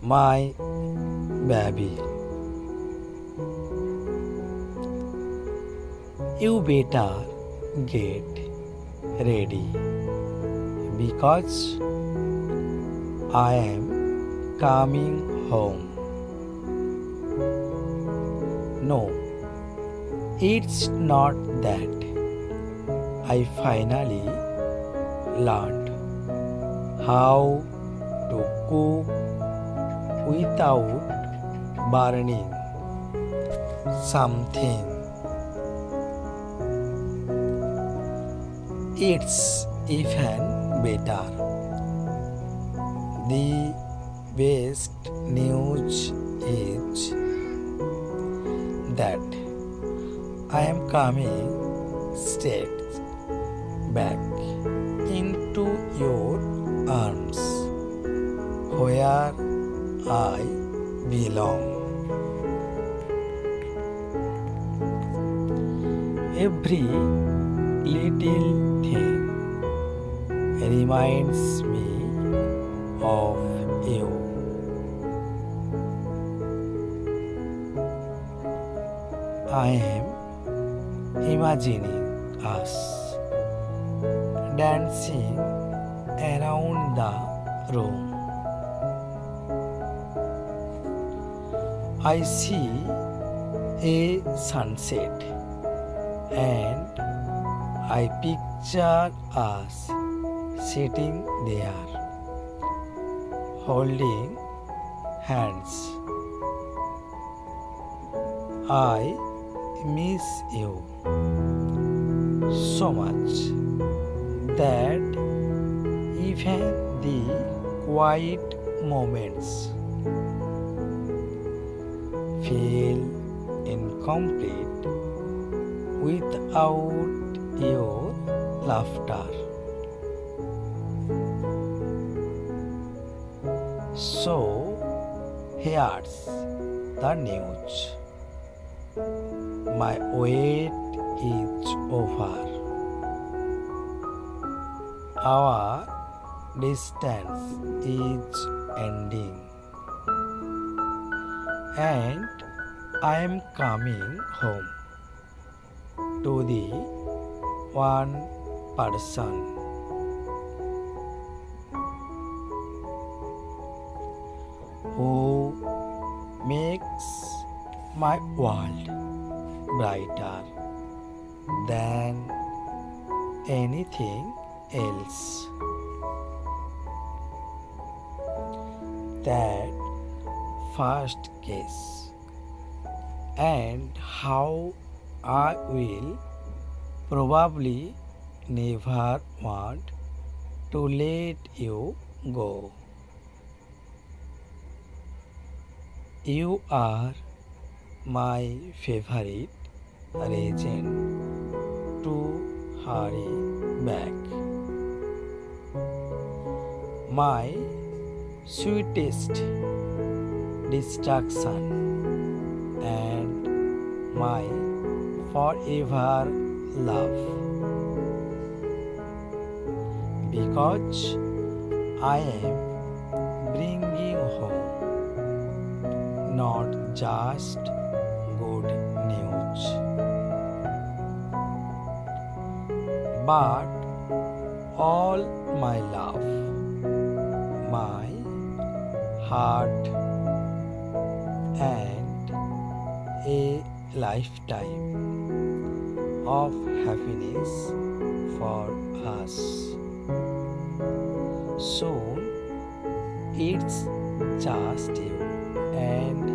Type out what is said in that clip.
my baby. You better get ready because I am coming home. No, it's not that. I finally learned how to cook without burning something. It's even better. The best news is that I am coming straight back into your arms where I belong. Every little thing reminds me of you. I am imagining us dancing around the room. I see a sunset and I picture us sitting there holding hands. I miss you so much that even the quiet moments feel incomplete without your laughter. So here's the news. My wait is over. Our distance is ending. And I am coming home to the one person who makes my world brighter than anything else. That first kiss and how I will probably never want to let you go. You are my favorite reason to hurry back. My sweetest distraction and my forever love. Because I am bringing home not just good news, but all my love, my heart, and a lifetime of happiness for us. Soon it's just you and